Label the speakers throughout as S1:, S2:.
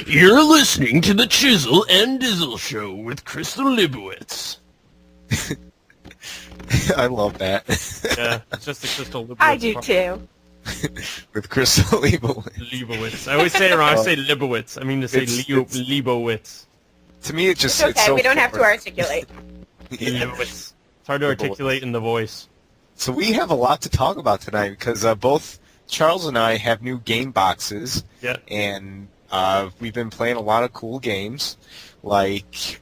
S1: You're listening to the Chizzle and Dizzle Show with Crystal Libowitz.
S2: I love that.
S3: Yeah, it's just the Crystal Libowitz.
S4: I do too.
S2: With Crystal Libowitz.
S3: Libowitz. I always say it wrong. I say Libowitz. I mean to say Libowitz.
S2: To me, it just...
S4: It's okay,
S2: it's so
S4: we don't have to articulate.
S3: Libowitz. It's hard to articulate in the voice.
S2: So we have a lot to talk about tonight because both Charles and I have new game boxes.
S3: Yeah.
S2: And we've been playing a lot of cool games. Like,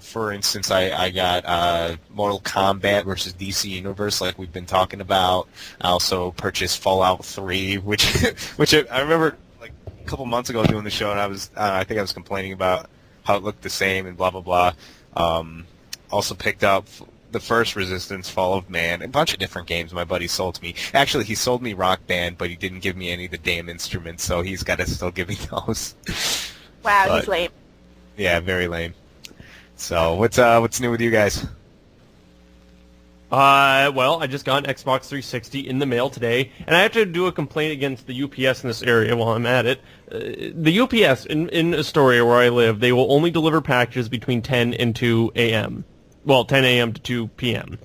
S2: for instance, I got Mortal Kombat versus DC Universe, like we've been talking about. I also purchased Fallout 3, which I remember like a couple months ago doing the show, and I think I was complaining about how it looked the same and blah blah blah. Also picked up the first Resistance, Fall of Man, a bunch of different games my buddy sold to me. Actually, he sold me Rock Band, but he didn't give me any of the damn instruments, so he's got to still give me those.
S4: Wow, he's lame.
S2: Yeah, very lame. So, what's new with you guys?
S3: Well, I just got an Xbox 360 in the mail today, and I have to do a complaint against the UPS in this area while I'm at it. The UPS in Astoria, where I live, they will only deliver packages between 10 and 2 a.m. Well, 10 a.m. to 2 p.m.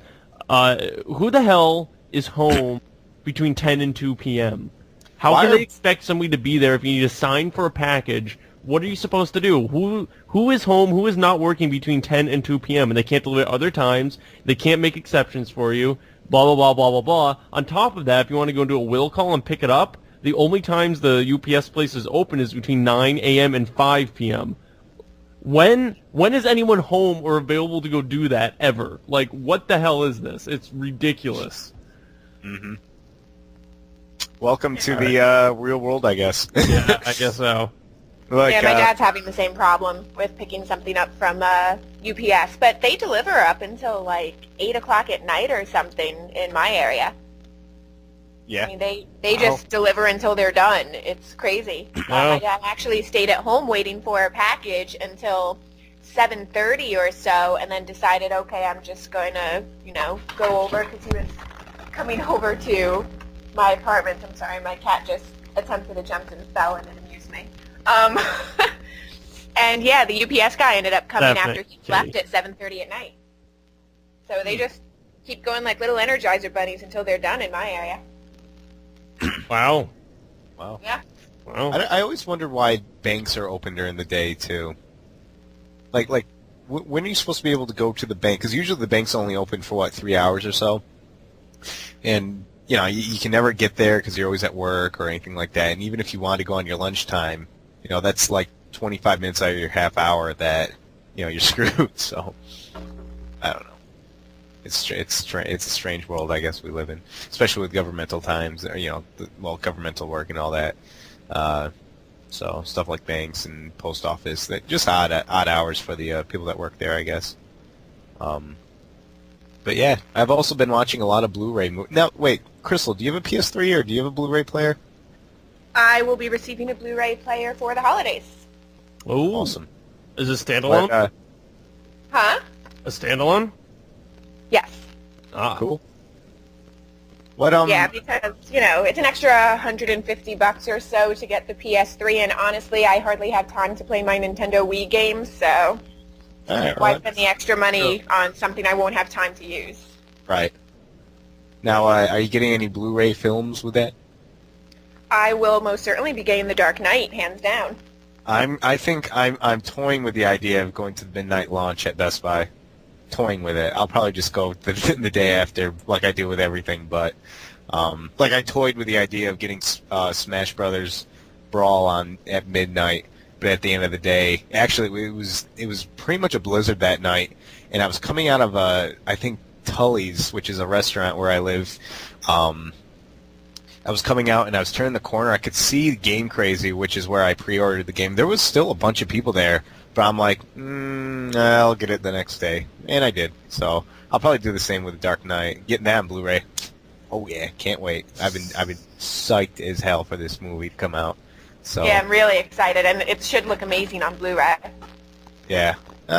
S3: Who the hell is home between 10 and 2 p.m.? How can they expect somebody to be there if you need to sign for a package? What are you supposed to do? Who is home? Who is not working between 10 and 2 p.m. and they can't deliver at other times? They can't make exceptions for you. Blah blah blah blah blah blah. On top of that, if you want to go into a will call and pick it up, the only times the UPS place is open is between 9 a.m. and 5 p.m. When is anyone home or available to go do that ever? Like, what the hell is this? It's ridiculous.
S2: Mm-hmm. Welcome to the real world, I guess.
S3: Yeah, I guess so.
S2: Like,
S4: yeah, my dad's having the same problem with picking something up from UPS, but they deliver up until like 8 o'clock at night or something in my area.
S2: Yeah.
S4: I mean, they just deliver until they're done. It's crazy. My dad actually stayed at home waiting for a package until 7:30 or so, and then decided, okay, I'm just going to, go over because he was coming over to my apartment. I'm sorry, my cat just attempted to jump and fell, and it amused me. And yeah, the UPS guy ended up coming after he left at 7:30 at night. So they just keep going like little Energizer bunnies until they're done in my area.
S3: Wow.
S4: Yeah.
S3: Wow.
S2: I always wondered why banks are open during the day too. Like when are you supposed to be able to go to the bank? Because usually the bank's only open for 3 hours or so, and you can never get there because you're always at work or anything like that. And even if you want to go on your lunchtime, that's like 25 minutes out of your half hour that you're screwed. So I don't know. It's a strange world, I guess, we live in, especially with governmental times, governmental work and all that. So stuff like banks and post office, that just odd hours for the people that work there, I guess. But yeah, I've also been watching a lot of Blu-ray movies. Now, wait, Crystal, do you have a PS3 or do you have a Blu-ray player?
S4: I will be receiving a Blu-ray player for the holidays.
S3: Oh,
S2: awesome!
S3: Is it standalone?
S4: Huh?
S3: A standalone?
S4: Yes.
S3: Ah,
S2: cool. What
S4: Yeah, because it's an extra $150 or so to get the PS3, and honestly, I hardly have time to play my Nintendo Wii games, so why spend the extra money on something I won't have time to use?
S2: Right. Now, are you getting any Blu-ray films with that?
S4: I will most certainly be getting The Dark Knight, hands down.
S2: I think I'm toying with the idea of going to the midnight launch at Best Buy. Toying with it. I'll probably just go the day after, like I do with everything. But like I toyed with the idea of getting Smash Brothers Brawl on at midnight. But at the end of the day, actually, it was pretty much a blizzard that night, and I was coming out of I think Tully's, which is a restaurant where I live. I was coming out and I was turning the corner. I could see Game Crazy, which is where I pre-ordered the game. There was still a bunch of people there, but I'm like, I'll get it the next day, and I did. So I'll probably do the same with Dark Knight. Getting that on Blu-ray. Oh yeah, can't wait. I've been psyched as hell for this movie to come out. So
S4: yeah, I'm really excited, and it should look amazing on Blu-ray.
S2: Yeah,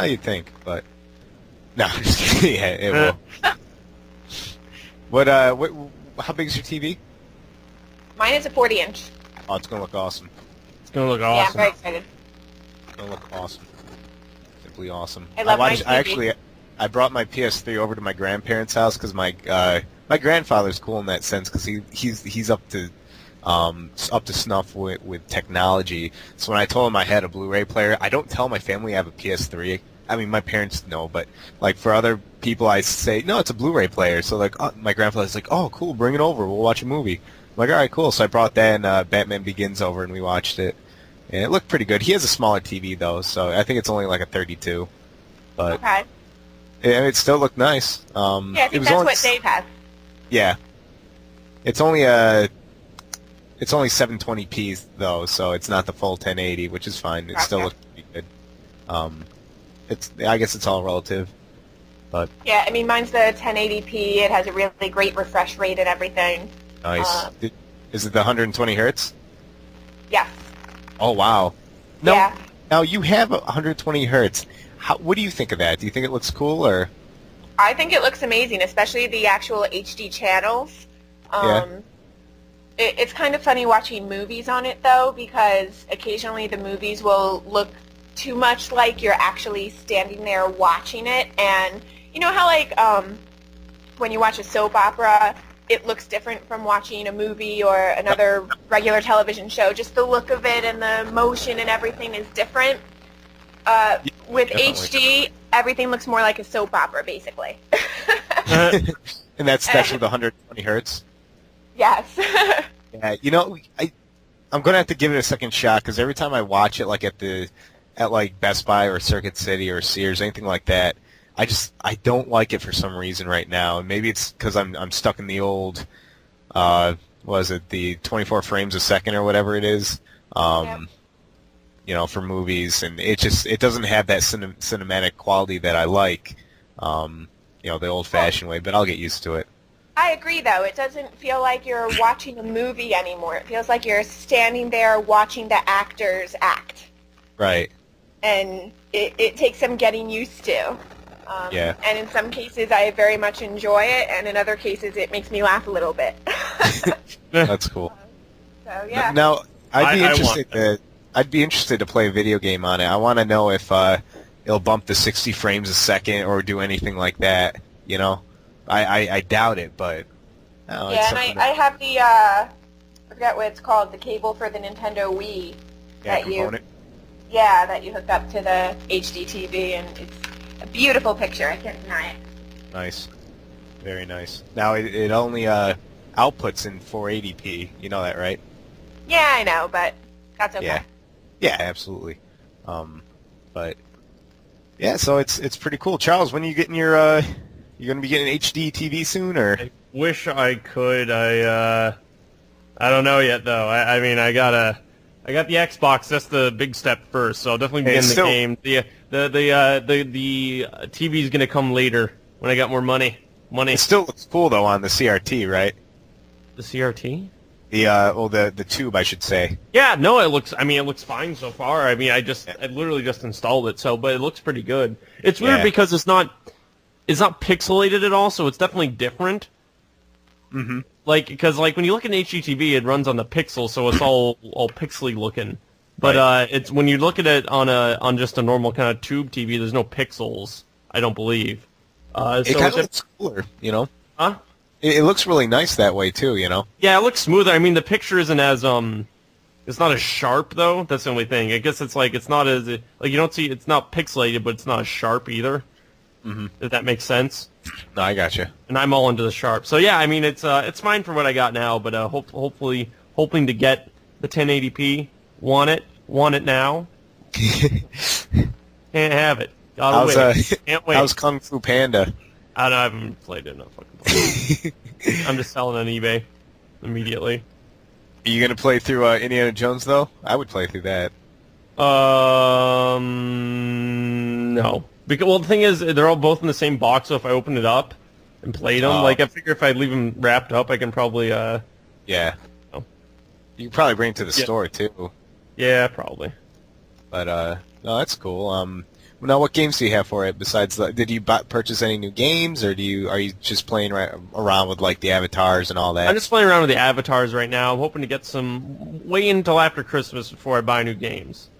S2: you'd think, but no, I'm just kidding. Yeah, it will. What? How big is your TV?
S4: Mine is a 40-inch.
S2: Oh, it's gonna look awesome.
S3: gonna look
S4: Yeah, I'm
S3: awesome.
S4: very excited.
S2: It'll look awesome. Simply awesome.
S4: I love my
S2: I
S4: TV.
S2: I brought my PS3 over to my grandparents' house because my grandfather's cool in that sense because he's up to snuff with technology. So when I told him I had a Blu-ray player, I don't tell my family I have a PS3. I mean, my parents know, but like for other people, I say no, it's a Blu-ray player. So like, my grandfather's like, oh, cool, bring it over, we'll watch a movie. I'm like, all right, cool. So I brought that and Batman Begins over, and we watched it, and it looked pretty good. He has a smaller TV though, so I think it's only like a 32, but
S4: Okay.
S2: it still looked nice.
S4: Yeah, I
S2: it
S4: think
S2: was
S4: that's
S2: only,
S4: what Dave has.
S2: Yeah, it's only 720p though, so it's not the full 1080, which is fine. It still
S4: Okay.
S2: looks pretty good. I guess it's all relative, but
S4: Yeah, I mean, mine's the 1080p. It has a really great refresh rate and everything.
S2: nice. Is it the 120 hertz?
S4: Yes.
S2: Oh wow. No,
S4: Yeah.
S2: now you have 120 hertz. What do you think of that? Do you think it looks cool or?
S4: I think it looks amazing, especially the actual HD channels.
S2: Yeah.
S4: It's kind of funny watching movies on it, though, because occasionally the movies will look too much like you're actually standing there watching it. And you know how, like, when you watch a soap opera, it looks different from watching a movie or another regular television show. Just the look of it and the motion and everything is different. With
S2: definitely.
S4: HD, everything looks more like a soap opera, basically.
S2: And that's with 120 hertz.
S4: Yes.
S2: Yeah, you know, I'm gonna have to give it a second shot because every time I watch it, like at like Best Buy or Circuit City or Sears, anything like that, I don't like it for some reason right now. And maybe it's because I'm stuck in the old, was it the 24 frames a second or whatever it is,
S4: Yep.
S2: you know, for movies, and it doesn't have that cinematic quality that I like, you know, the old-fashioned way. But I'll get used to it.
S4: I agree, though. It doesn't feel like you're watching a movie anymore. It feels like you're standing there watching the actors act.
S2: Right.
S4: And it takes some getting used to.
S2: Yeah.
S4: And in some cases, I very much enjoy it, and in other cases, it makes me laugh a little bit.
S2: That's cool.
S4: So, yeah.
S2: Now, I'd be
S3: I
S2: interested
S3: want
S2: I'd be interested to play a video game on it. I want to know if it'll bump to 60 frames a second or do anything like that. You know, I doubt it, but no, it's
S4: Yeah, and
S2: something
S4: I have the, I forget what it's called, the cable for the Nintendo Wii. that
S2: component.
S4: that you hook up to the HD TV, and it's a beautiful picture. I can't deny it.
S2: Nice, very nice. Now it only outputs in 480p. You know that, right?
S4: Yeah, I know, but that's okay.
S2: Yeah, absolutely. But yeah, so it's pretty cool. Charles, when are you getting your you gonna be getting an HD TV soon, or?
S3: I wish I could. I don't know yet though. I mean, I got the Xbox. That's the big step first. So I'll definitely be in the game. The TV's gonna come later when I got more money.
S2: It still looks cool though on the CRT, right?
S3: The CRT?
S2: The tube, I should say.
S3: Yeah, no, it looks fine so far. I mean, I literally just installed it, but it looks pretty good. It's weird because it's not pixelated at all, so it's definitely different.
S2: Mm-hmm.
S3: Because when you look at an HDTV, it runs on the pixel, so it's all pixely looking. But
S2: Right.
S3: it's when you look at it on just a normal kind of tube TV, there's no pixels. I don't believe.
S2: It
S3: So
S2: kind
S3: it's
S2: of looks cooler, you know.
S3: huh?
S2: It looks really nice that way too, you know.
S3: Yeah, it looks smoother. I mean, the picture isn't as it's not as sharp though. That's the only thing. I guess it's not as you don't see. It's not pixelated, but it's not as sharp either.
S2: Mm-hmm.
S3: If that makes sense.
S2: No, I gotcha.
S3: And I'm all into the sharp. So yeah, I mean it's fine for what I got now, but hopefully hoping to get the 1080p. Want it now. Can't have it. Gotta wait. Can't wait.
S2: How's Kung Fu Panda?
S3: I haven't played it enough. Fucking play. I'm just selling on eBay immediately.
S2: Are you gonna play through Indiana Jones though? I would play through that.
S3: No. Because the thing is, they're all both in the same box. So if I open it up and played them, I figure if I leave them wrapped up, I can probably
S2: Yeah.
S3: Oh.
S2: You can probably bring it to the store too.
S3: Yeah, probably.
S2: But no, that's cool. Now, what games do you have for it besides did you purchase any new games, or are you just playing around with like the avatars and all that?
S3: I'm just playing around with the avatars right now. I'm hoping to get some way until after Christmas before I buy new games.